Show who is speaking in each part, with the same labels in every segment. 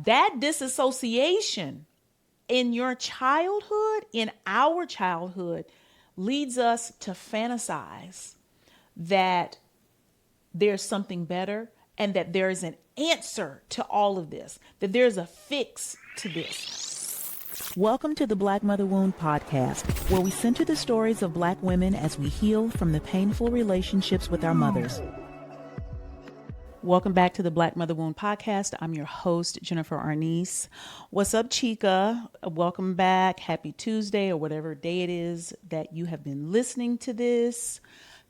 Speaker 1: That disassociation in your childhood, in our childhood, leads us to fantasize that there's something better and that there is an answer to all of this, that there's a fix to this. Welcome to the Black Mother Wound podcast, where we center the stories of Black women as we heal from the painful relationships with our mothers. Welcome back to the Black Mother Wound podcast. I'm your host, Jennifer Arnice. What's up, Chica? Welcome back. Happy Tuesday, or whatever day it is that you have been listening to this.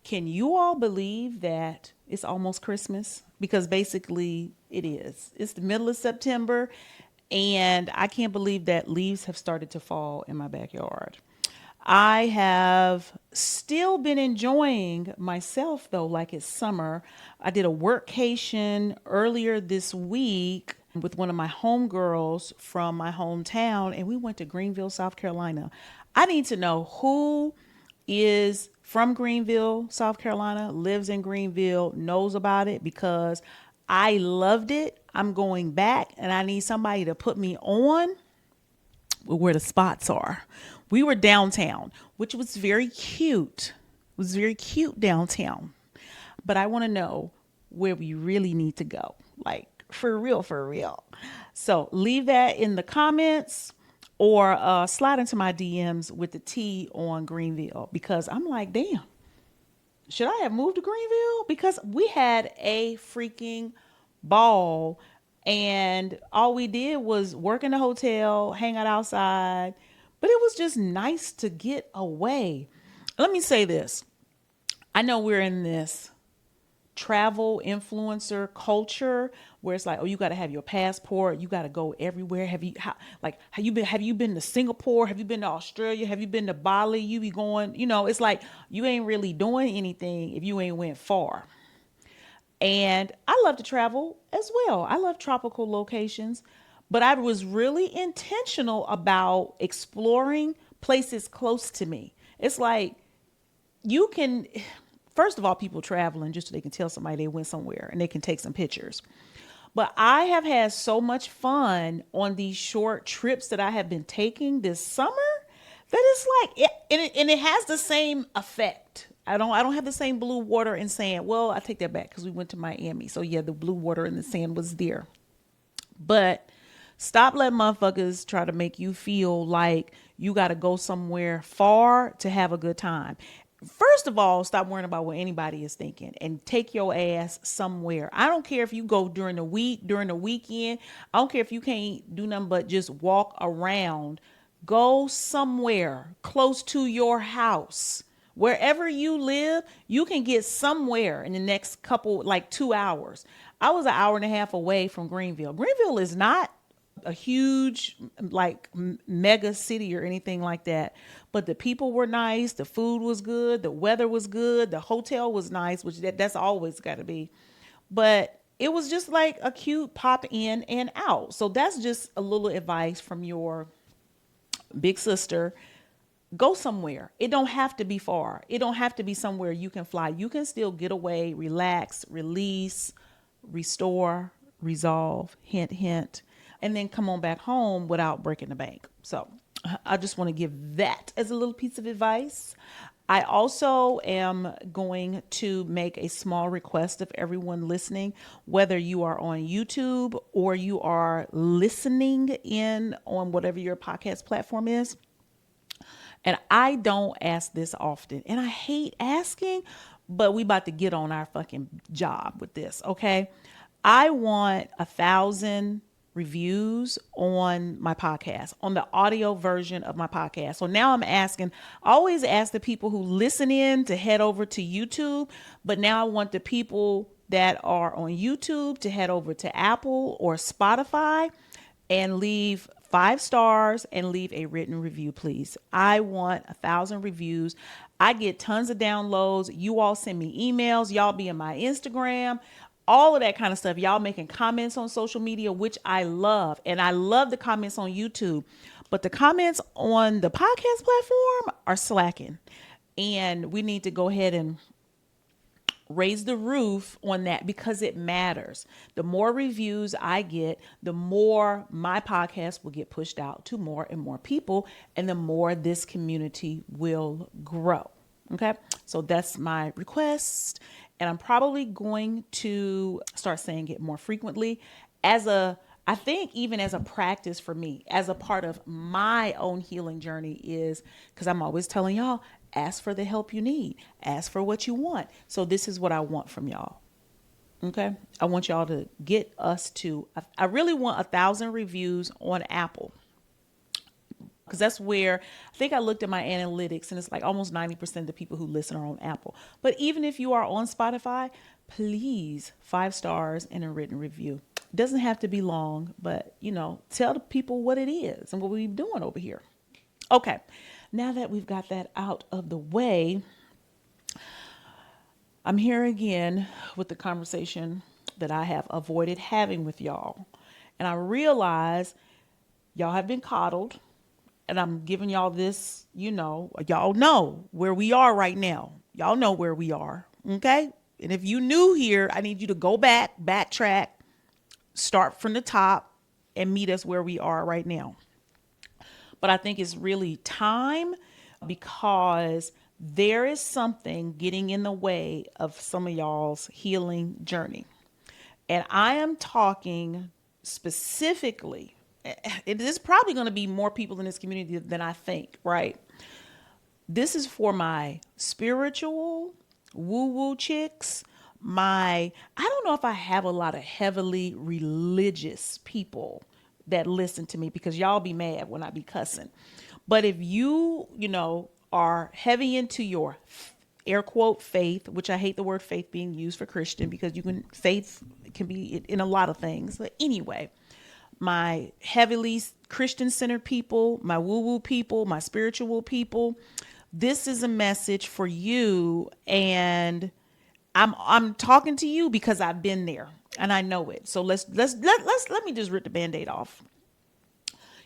Speaker 1: Can you all believe that it's almost Christmas? Because basically it is. It's the middle of September, and I can't believe that leaves have started to fall in my backyard. I have still been enjoying myself, though, like it's summer. I did a workcation earlier this week with one of my homegirls from my hometown, and we went to Greenville, South Carolina. I need to know who is from Greenville, South Carolina, lives in Greenville, knows about it, because I loved it. I'm going back, and I need somebody to put me on where the spots are. We were downtown, which was very cute. It was very cute downtown. But I want to know where we really need to go. Like, for real, for real. So leave that in the comments or slide into my DMs with the T on Greenville, because I'm like, damn, should I have moved to Greenville? Because we had a freaking ball, and all we did was work in the hotel, hang out outside. But it was just nice to get away. Let me say this. I know we're in this travel influencer culture where it's like, oh, you got to have your passport. You got to go everywhere. Have you been to Singapore? Have you been to Australia? Have you been to Bali? You be going, it's like you ain't really doing anything if you ain't went far. And I love to travel as well. I love tropical locations. But I was really intentional about exploring places close to me. It's like first of all, people traveling just so they can tell somebody they went somewhere and they can take some pictures. But I have had so much fun on these short trips that I have been taking this summer that it's like, and it has the same effect. I don't have the same blue water and sand. Well, I take that back because we went to Miami. So yeah, the blue water and the sand was there. But stop letting motherfuckers try to make you feel like you got to go somewhere far to have a good time. First of all, stop worrying about what anybody is thinking and take your ass somewhere. I don't care if you go during the week, during the weekend. I don't care if you can't do nothing but just walk around. Go somewhere close to your house. Wherever you live, you can get somewhere in the next couple, like 2 hours. I was an hour and a half away from Greenville. Greenville is not a huge like mega city or anything like that, but the people were nice, the food was good, the weather was good, the hotel was nice, which that's always got to be. But it was just like a cute pop in and out. So that's just a little advice from your big sister. Go somewhere. It don't have to be far. It don't have to be somewhere you can fly. You can still get away, relax, release, restore, resolve, hint, hint, and then come on back home without breaking the bank. So I just want to give that as a little piece of advice. I also am going to make a small request of everyone listening, whether you are on YouTube or you are listening in on whatever your podcast platform is. And I don't ask this often, and I hate asking, but we about to get on our fucking job with this, okay? I want 1,000 reviews on my podcast, on the audio version of my podcast. So now I always ask the people who listen in to head over to YouTube, but now I want the people that are on YouTube to head over to Apple or Spotify and leave 5 stars and leave a written review, please. I want 1,000 reviews. I get tons of downloads. You all send me emails. Y'all be in my Instagram, all of that kind of stuff. Y'all making comments on social media, which I love. And I love the comments on YouTube. But the comments on the podcast platform are slacking. And we need to go ahead and raise the roof on that because it matters. The more reviews I get, the more my podcast will get pushed out to more and more people, and the more this community will grow. Okay, so that's my request, and I'm probably going to start saying it more frequently I think even as a practice for me, as a part of my own healing journey, is because I'm always telling y'all, ask for the help you need, ask for what you want. So this is what I want from y'all. Okay. I want y'all to get us to, I really want 1,000 reviews on Apple. Because that's where I think I looked at my analytics and it's like almost 90% of the people who listen are on Apple. But even if you are on Spotify, please 5 stars and a written review. It doesn't have to be long, but tell the people what it is and what we're doing over here. Okay. Now that we've got that out of the way, I'm here again with the conversation that I have avoided having with y'all. And I realize y'all have been coddled. And I'm giving y'all this, y'all know where we are right now. Y'all know where we are. Okay. And if you new here, I need you to go backtrack, start from the top and meet us where we are right now. But I think it's really time because there is something getting in the way of some of y'all's healing journey. And I am talking specifically, it is probably going to be more people in this community than I think, right? This is for my spiritual woo-woo chicks. I don't know if I have a lot of heavily religious people that listen to me because y'all be mad when I be cussing. But if you are heavy into your air quote faith, which I hate the word faith being used for Christian because faith can be in a lot of things. But anyway, my heavily Christian centered people, my woo woo people, my spiritual people, this is a message for you. And I'm talking to you because I've been there and I know it. So let me just rip the Band-Aid off.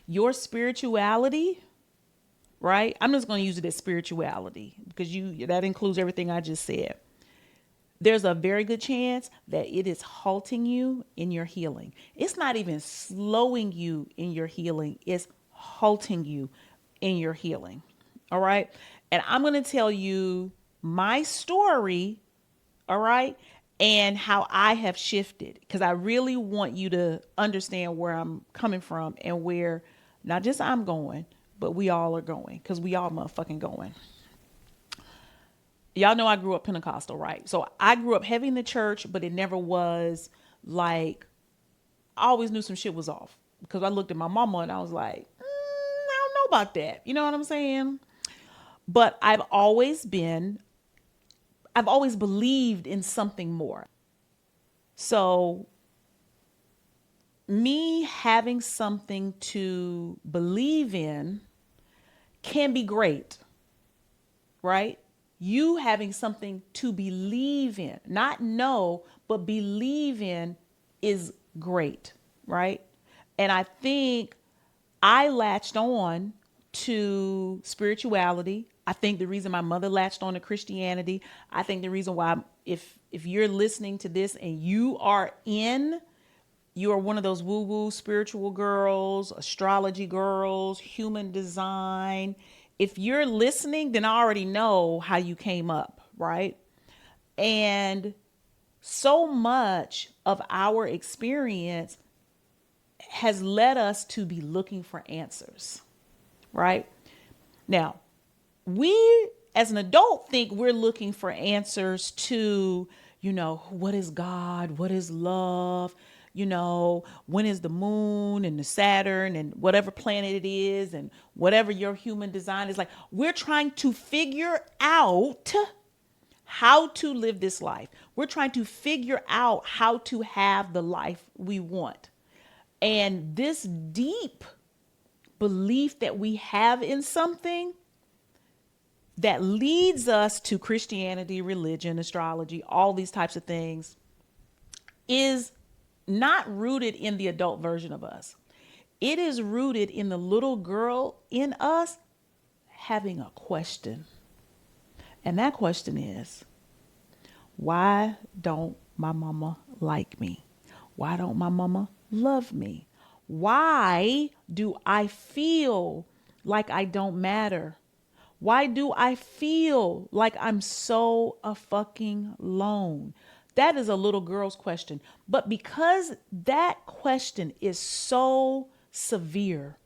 Speaker 1: Your spirituality, right? I'm just going to use it as spirituality because that includes everything I just said. There's a very good chance that it is halting you in your healing. It's not even slowing you in your healing. It's halting you in your healing. All right. And I'm going to tell you my story. All right. And how I have shifted because I really want you to understand where I'm coming from and where not just I'm going, but we all are going because we all motherfucking going. Y'all know I grew up Pentecostal, right? So I grew up heavy in the church, but it never was like, I always knew some shit was off because I looked at my mama and I was like, I don't know about that. You know what I'm saying? But I've always believed in something more. So me having something to believe in can be great, right? You having something to believe in, not know, but believe in is great, right? And I think I latched on to spirituality. I think the reason my mother latched on to Christianity, I think the reason why if you're listening to this and you are one of those woo-woo spiritual girls, astrology girls, human design, if you're listening, then I already know how you came up, right? And so much of our experience has led us to be looking for answers, right? Now, we as an adult think we're looking for answers to, what is God? What is love? When is the moon and the Saturn and whatever planet it is and whatever your human design is like. We're trying to figure out how to live this life. We're trying to figure out how to have the life we want. And this deep belief that we have in something that leads us to Christianity, religion, astrology, all these types of things is not rooted in the adult version of us. It is rooted in the little girl in us having a question. And that question is, Why don't my mama like me? Why don't my mama love me? Why do I feel like I don't matter? Why do I feel like I'm so a fucking lone? That is a little girl's question. But because that question is so severe,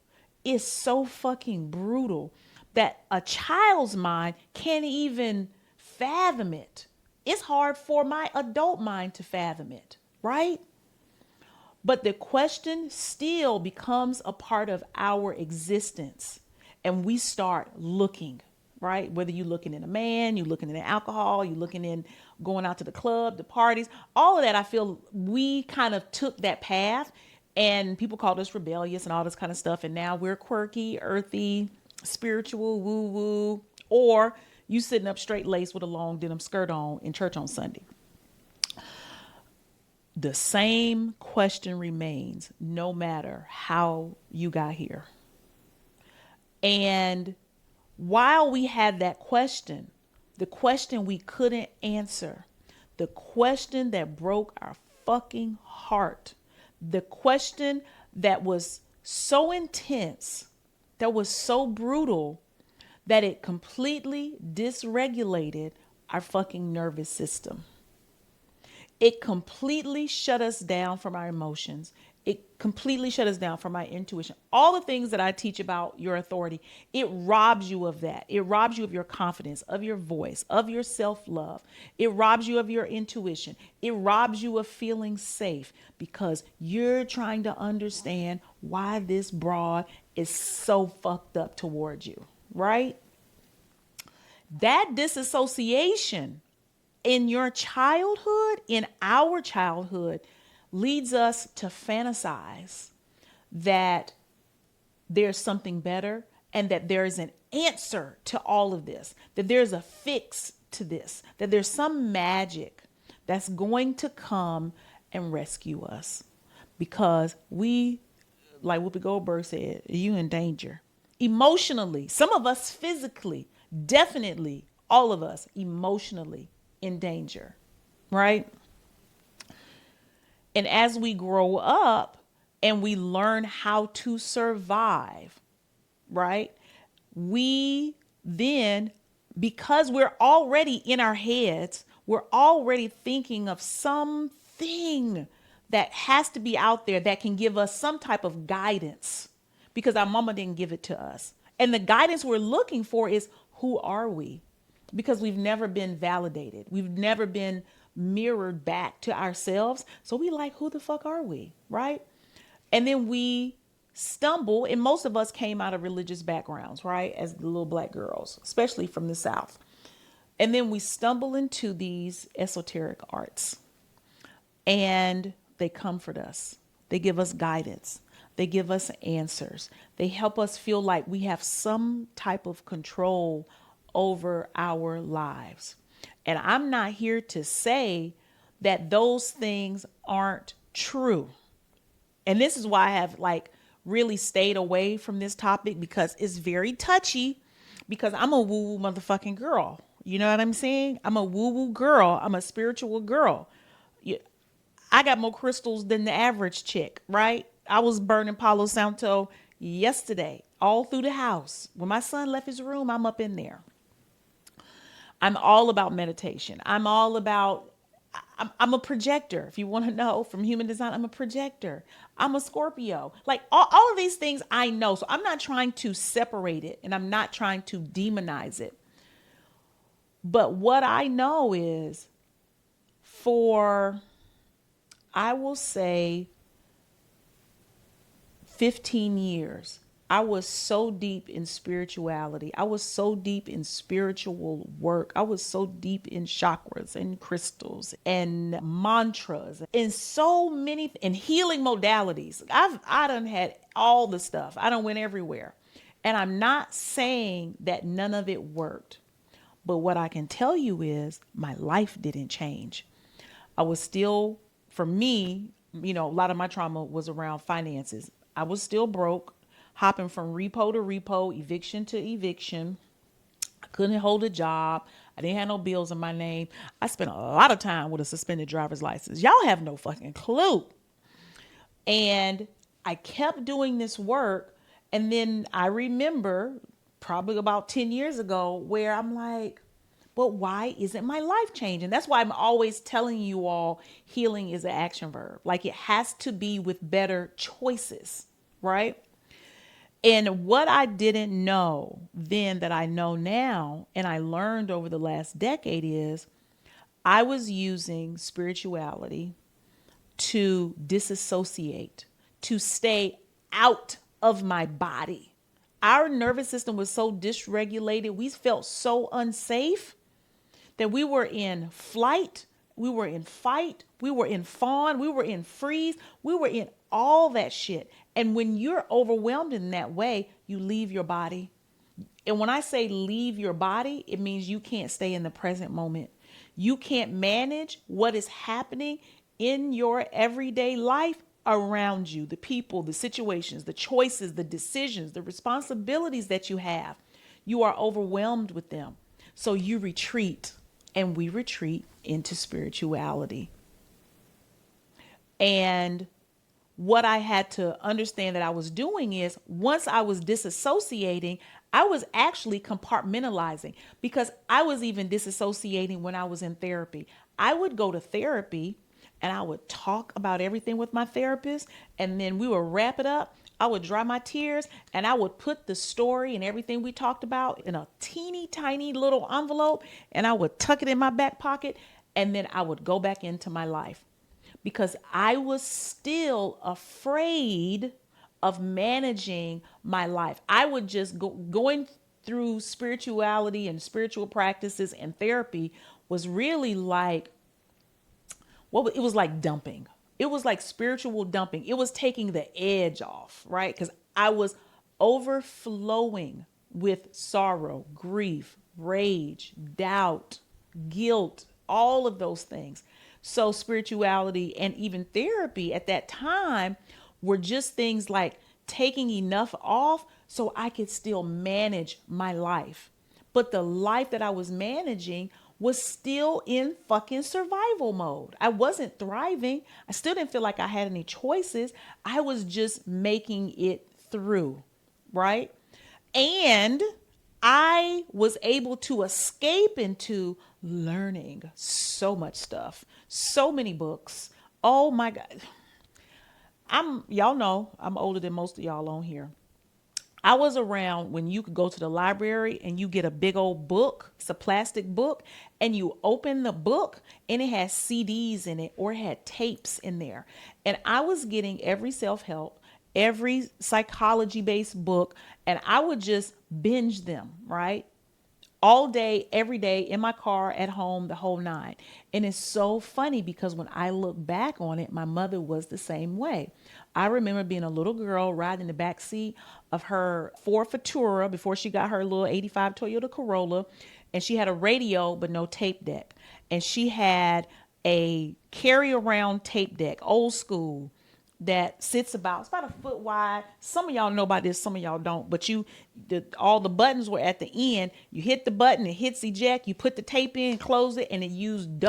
Speaker 1: is so fucking brutal, that a child's mind can't even fathom it. It's hard for my adult mind to fathom it, right? But the question still becomes a part of our existence. And we start looking, right? Whether you're looking in a man, you're looking in alcohol, you're looking in going out to the club, the parties, all of that. I feel we kind of took that path, and people called us rebellious and all this kind of stuff. And now we're quirky, earthy, spiritual, woo woo, or you sitting up straight laced with a long denim skirt on in church on Sunday. The same question remains no matter how you got here. And while we had that question, the question we couldn't answer, the question that broke our fucking heart, the question that was so intense, that was so brutal, that it completely dysregulated our fucking nervous system. It completely shut us down from our emotions. It completely shut us down from our intuition. All the things that I teach about your authority, it robs you of that. It robs you of your confidence, of your voice, of your self-love. It robs you of your intuition. It robs you of feeling safe because you're trying to understand why this broad is so fucked up towards you, right? That disassociation in your childhood, in our childhood, leads us to fantasize that there's something better and that there is an answer to all of this, that there's a fix to this, that there's some magic that's going to come and rescue us. Because we, like Whoopi Goldberg said, you in danger. Emotionally, some of us physically, definitely all of us emotionally in danger, right? And as we grow up and we learn how to survive, right? We then, because we're already in our heads, we're already thinking of something that has to be out there that can give us some type of guidance because our mama didn't give it to us. And the guidance we're looking for is, who are we? Because we've never been validated. We've never been mirrored back to ourselves. So we like, who the fuck are we? Right? And then we stumble, and most of us came out of religious backgrounds, right? As the little black girls, especially from the South. And then we stumble into these esoteric arts and they comfort us. They give us guidance. They give us answers. They help us feel like we have some type of control over our lives. And I'm not here to say that those things aren't true. And this is why I have really stayed away from this topic, because it's very touchy, because I'm a woo-woo motherfucking girl. You know what I'm saying? I'm a woo-woo girl. I'm a spiritual girl. I got more crystals than the average chick, right? I was burning Palo Santo yesterday, all through the house. When my son left his room, I'm up in there. I'm all about meditation. I'm all about, I'm a projector. If you want to know from human design, I'm a projector. I'm a Scorpio. Like all of these things I know. So I'm not trying to separate it and I'm not trying to demonize it. But what I know is, for, I will say, 15 years, I was so deep in spirituality. I was so deep in spiritual work. I was so deep in chakras and crystals and mantras and so many and healing modalities. I done had all the stuff. I done went everywhere. And I'm not saying that none of it worked. But what I can tell you is my life didn't change. I was still, for me, a lot of my trauma was around finances. I was still broke, hopping from repo to repo, eviction to eviction. I couldn't hold a job. I didn't have no bills in my name. I spent a lot of time with a suspended driver's license. Y'all have no fucking clue. And I kept doing this work. And then I remember probably about 10 years ago where I'm like, but why isn't my life changing? That's why I'm always telling you all healing is an action verb. Like it has to be with better choices, right? And what I didn't know then that I know now, and I learned over the last decade, is I was using spirituality to disassociate, to stay out of my body. Our nervous system was so dysregulated. We felt so unsafe that we were in flight, we were in fight, we were in fawn, we were in freeze, we were in all that shit. And when you're overwhelmed in that way, you leave your body. And when I say leave your body, it means you can't stay in the present moment. You can't manage what is happening in your everyday life around you, the people, the situations, the choices, the decisions, the responsibilities that you have. You are overwhelmed with them. So you retreat, and we retreat into spirituality. And what I had to understand that I was doing is once I was disassociating, I was actually compartmentalizing, because I was even disassociating when I was in therapy. I would go to therapy and I would talk about everything with my therapist, and then we would wrap it up. I would dry my tears and I would put the story and everything we talked about in a teeny tiny little envelope, and I would tuck it in my back pocket, and then I would go back into my life because I was still afraid of managing my life. I would just going through spirituality and spiritual practices and therapy was really like, well, it was like dumping. It was like spiritual dumping. It was taking the edge off, right? Because I was overflowing with sorrow, grief, rage, doubt, guilt, all of those things. So spirituality and even therapy at that time were just things like taking enough off so I could still manage my life. But the life that I was managing was still in fucking survival mode. I wasn't thriving. I still didn't feel like I had any choices. I was just making it through, right? And I was able to escape into learning so much stuff, so many books. Oh my God. Y'all know I'm older than most of y'all on here. I was around when you could go to the library and you get a big old book. It's a plastic book, and you open the book and it has CDs in it or it had tapes in there. And I was getting every self-help, every psychology based book, and I would just binge them, right? All day, every day, in my car, at home, the whole nine. And it's so funny because when I look back on it, my mother was the same way. I remember being a little girl riding in the back seat of her Ford Futura before she got her little 85 Toyota Corolla. And she had a radio, but no tape deck. And she had a carry around tape deck, old school, that sits about, it's about a foot wide. Some of y'all know about this, some of y'all don't, but all the buttons were at the end. You hit the button, it hits eject, you put the tape in, close it, and it used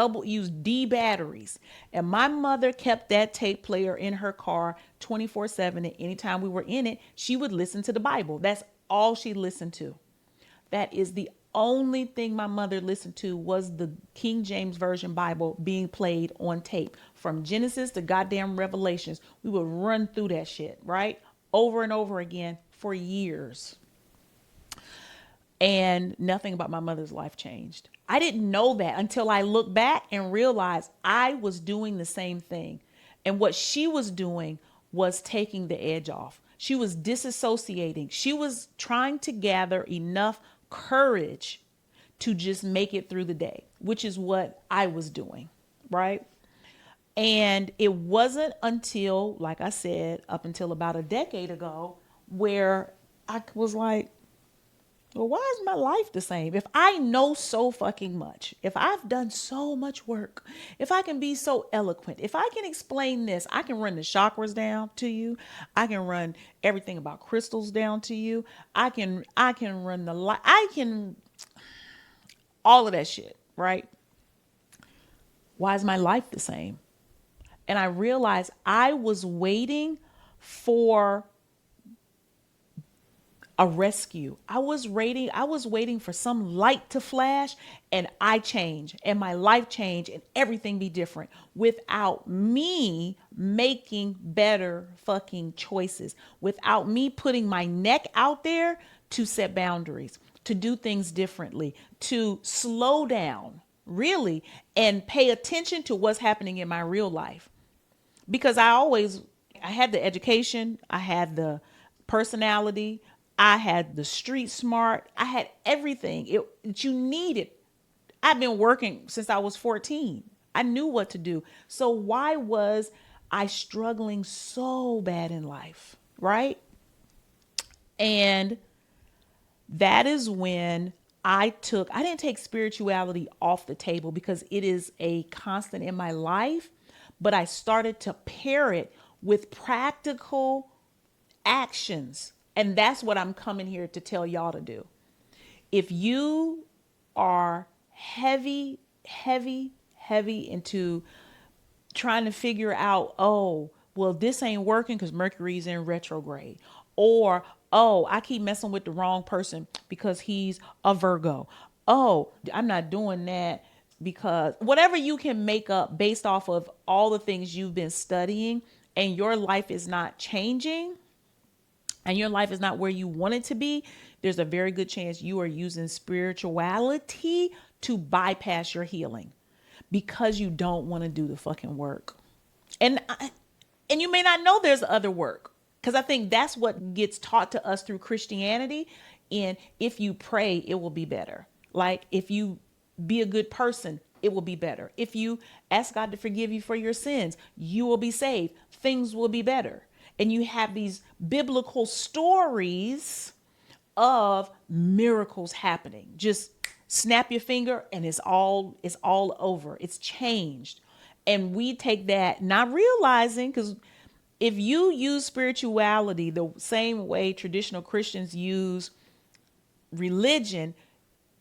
Speaker 1: D batteries. And my mother kept that tape player in her car 24/7, and anytime we were in it, she would listen to the Bible. That's all she listened to. That is the only thing my mother listened to, was the King James Version Bible being played on tape from Genesis to goddamn Revelations. We would run through that shit, right? Over and over again for years. And nothing about my mother's life changed. I didn't know that until I looked back and realized I was doing the same thing. And what she was doing was taking the edge off. She was disassociating. She was trying to gather enough courage to just make it through the day, which is what I was doing, right? And it wasn't until, like I said, up until about a decade ago, where I was like, well, why is my life the same? If I know so fucking much, if I've done so much work, if I can be so eloquent, if I can explain this, I can run the chakras down to you. I can run everything about crystals down to you. I can run all of that shit, right? Why is my life the same? And I realized I was waiting for a rescue. I was waiting for some light to flash and I change and my life change and everything be different without me making better fucking choices, without me putting my neck out there to set boundaries, to do things differently, to slow down really and pay attention to what's happening in my real life. Because I had the education, I had the personality, I had the street smart, I had everything that you needed. I've been working since I was 14. I knew what to do. So why was I struggling so bad in life, right? And that is when I didn't take spirituality off the table because it is a constant in my life, but I started to pair it with practical actions. And that's what I'm coming here to tell y'all to do. If you are heavy into trying to figure out, oh, well, this ain't working because Mercury's in retrograde. Or, oh, I keep messing with the wrong person because he's a Virgo. Oh, I'm not doing that because whatever you can make up based off of all the things you've been studying and your life is not changing and your life is not where you want it to be, there's a very good chance you are using spirituality to bypass your healing because you don't want to do the fucking work. And you may not know there's other work because I think that's what gets taught to us through Christianity. And if you pray, it will be better. Like if you be a good person, it will be better. If you ask God to forgive you for your sins, you will be saved. Things will be better. And you have these biblical stories of miracles happening. Just snap your finger and it's all over. It's changed. And we take that not realizing, because if you use spirituality the same way traditional Christians use religion,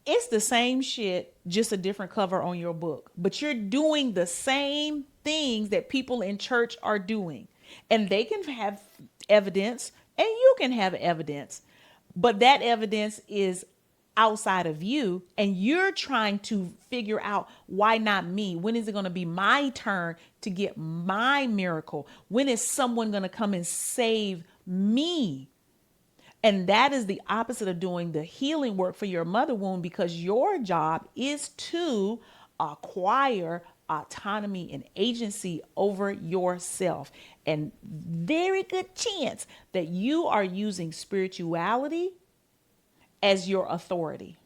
Speaker 1: it's the same shit, just a different cover on your book. But you're doing the same things that people in church are doing. And they can have evidence and you can have evidence. But that evidence is outside of you and you're trying to figure out, why not me? When is it going to be my turn to get my miracle? When is someone going to come and save me? And that is the opposite of doing the healing work for your mother wound, because your job is to acquire autonomy and agency over yourself. And very good chance that you are using spirituality as your authority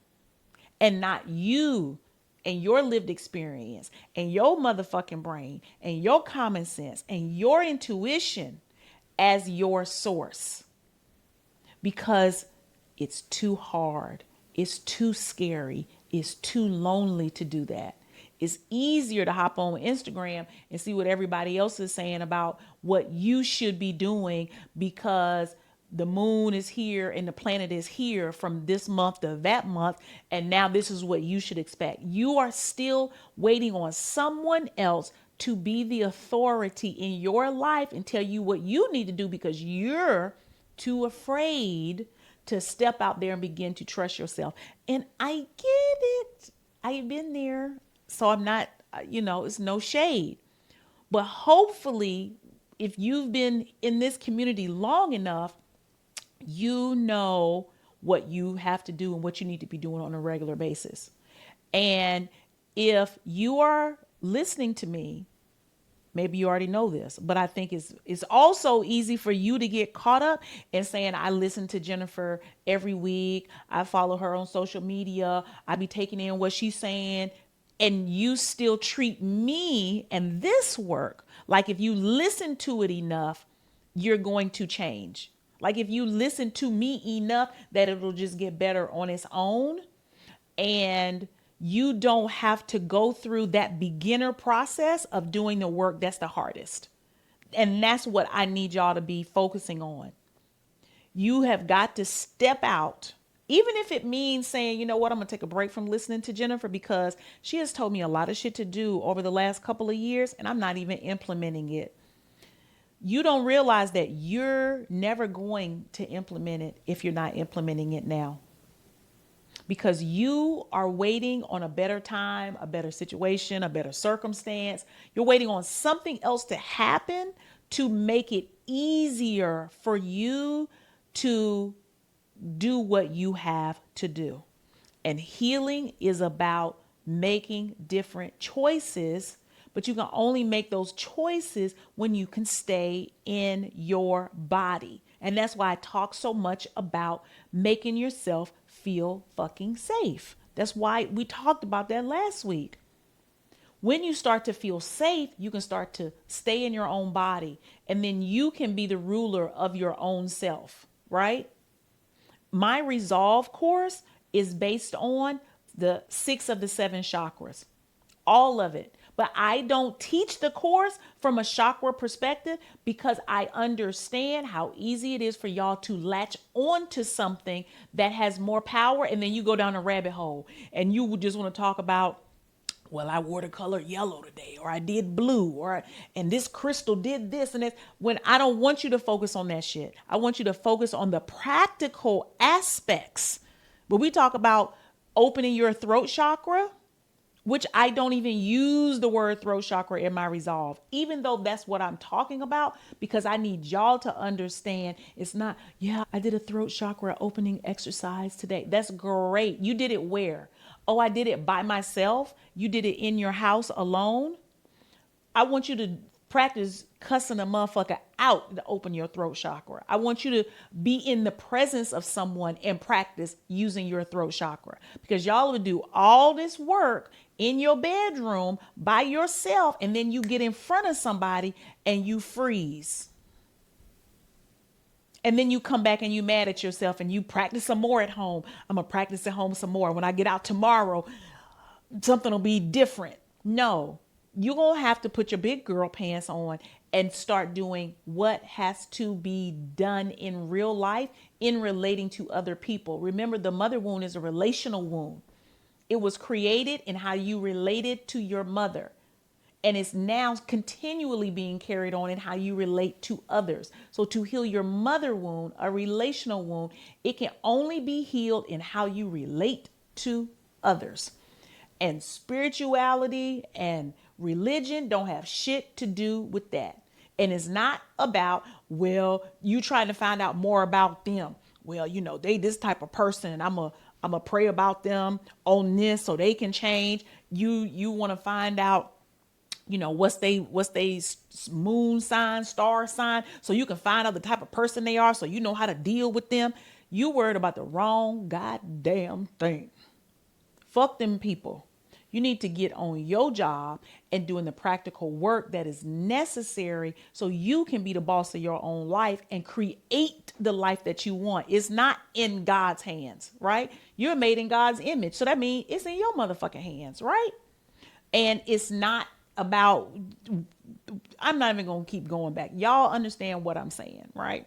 Speaker 1: and not you and your lived experience and your motherfucking brain and your common sense and your intuition as your source. Because it's too hard, it's too scary, it's too lonely to do that. It's easier to hop on Instagram and see what everybody else is saying about what you should be doing because the moon is here and the planet is here from this month to that month. And now this is what you should expect. You are still waiting on someone else to be the authority in your life and tell you what you need to do because you're too afraid to step out there and begin to trust yourself. And I get it. I've been there. So I'm not, it's no shade. But hopefully, if you've been in this community long enough, you know what you have to do and what you need to be doing on a regular basis. And if you are listening to me, maybe you already know this, but I think it's also easy for you to get caught up in saying, I listen to Jennifer every week. I follow her on social media. I be taking in what she's saying. And you still treat me and this work like if you listen to it enough, you're going to change. Like if you listen to me enough that it'll just get better on its own. And you don't have to go through that beginner process of doing the work that's the hardest. And that's what I need y'all to be focusing on. You have got to step out Even if it means saying, you know what, I'm going to take a break from listening to Jennifer because she has told me a lot of shit to do over the last couple of years and I'm not even implementing it. You don't realize that you're never going to implement it if you're not implementing it now. Because you are waiting on a better time, a better situation, a better circumstance. You're waiting on something else to happen to make it easier for you to do what you have to do. And healing is about making different choices, but you can only make those choices when you can stay in your body. And that's why I talk so much about making yourself feel fucking safe. That's why we talked about that last week. When you start to feel safe, you can start to stay in your own body, and then you can be the ruler of your own self, right? My Resolve course is based on the 6 of the 7 chakras, all of it. But I don't teach the course from a chakra perspective because I understand how easy it is for y'all to latch on to something that has more power. And then you go down a rabbit hole and you would just want to talk about, well, I wore the color yellow today, or I did blue, and this crystal did this and that. When I don't want you to focus on that shit. I want you to focus on the practical aspects. But we talk about opening your throat chakra, which I don't even use the word throat chakra in my Resolve, even though that's what I'm talking about, because I need y'all to understand it's not, yeah, I did a throat chakra opening exercise today. That's great. You did it where? Oh, I did it by myself. You did it in your house alone. I want you to practice cussing a motherfucker out to open your throat chakra. I want you to be in the presence of someone and practice using your throat chakra, because y'all would do all this work in your bedroom by yourself, and then you get in front of somebody and you freeze. And then you come back and you mad at yourself and you practice some more at home. I'm going to practice at home some more. When I get out tomorrow, something will be different. No, you're going to have to put your big girl pants on and start doing what has to be done in real life in relating to other people. Remember, the mother wound is a relational wound. It was created in how you related to your mother. And it's now continually being carried on in how you relate to others. So to heal your mother wound, a relational wound, it can only be healed in how you relate to others. And spirituality and religion don't have shit to do with that. And it's not about, well, you trying to find out more about them. Well, you know, they this type of person, and I'm a pray about them on this so they can change. You want to find out, you know, what's they moon sign, star sign, so you can find out the type of person they are, so you know how to deal with them. You worried about the wrong goddamn thing. Fuck them people. You need to get on your job and doing the practical work that is necessary so you can be the boss of your own life and create the life that you want. It's not in God's hands, right? You're made in God's image. So that means it's in your motherfucking hands, right? And it's not about, I'm not even going to keep going back. Y'all understand what I'm saying, right?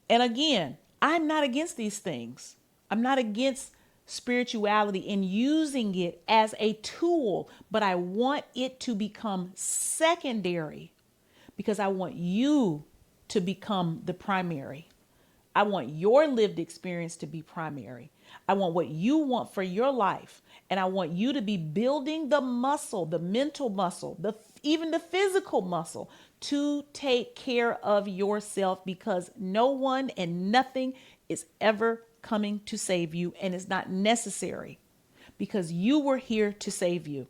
Speaker 1: And again, I'm not against these things. I'm not against spirituality and using it as a tool, but I want it to become secondary because I want you to become the primary. I want your lived experience to be primary. I want what you want for your life. And I want you to be building the muscle, the mental muscle, even the physical muscle to take care of yourself, because no one and nothing is ever coming to save you, and it's not necessary, because you were here to save you.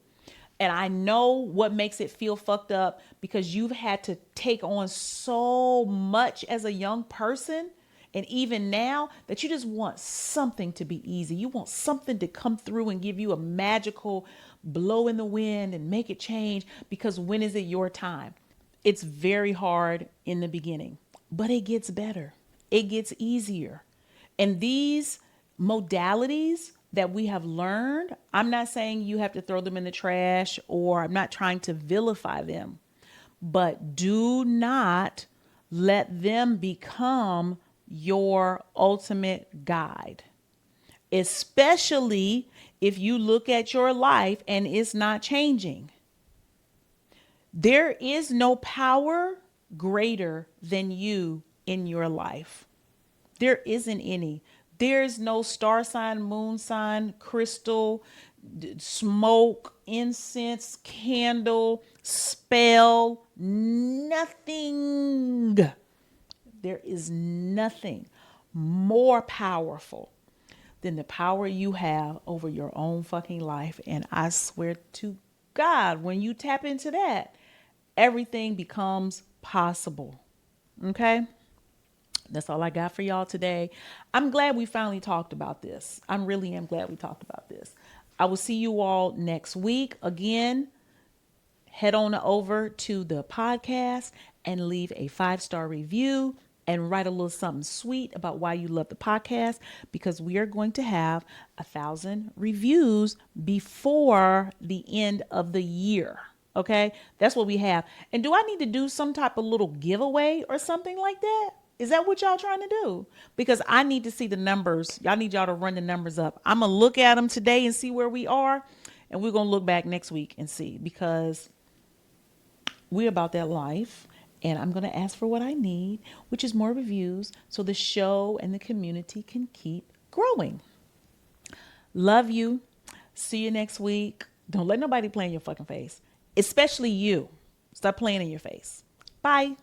Speaker 1: And I know what makes it feel fucked up, because you've had to take on so much as a young person. And even now, that you just want something to be easy. You want something to come through and give you a magical blow in the wind and make it change, because when is it your time? It's very hard in the beginning, but it gets better. It gets easier. And these modalities that we have learned, I'm not saying you have to throw them in the trash, or I'm not trying to vilify them, but do not let them become your ultimate guide, especially if you look at your life and it's not changing. There is no power greater than you in your life. There isn't any. There's no star sign, moon sign, crystal, smoke, incense, candle, spell, nothing. There is nothing more powerful than the power you have over your own fucking life. And I swear to God, when you tap into that, everything becomes possible. Okay? That's all I got for y'all today. I'm glad we finally talked about this. I really am glad we talked about this. I will see you all next week. Again, head on over to the podcast and leave a 5-star review and write a little something sweet about why you love the podcast, because we are going to have 1,000 reviews before the end of the year. Okay, that's what we have. And do I need to do some type of little giveaway or something like that? Is that what y'all trying to do? Because I need to see the numbers. Y'all to run the numbers up. I'm going to look at them today and see where we are. And we're going to look back next week and see, because we're about that life. And I'm going to ask for what I need, which is more reviews, so the show and the community can keep growing. Love you. See you next week. Don't let nobody play in your fucking face, especially you. Stop playing in your face. Bye.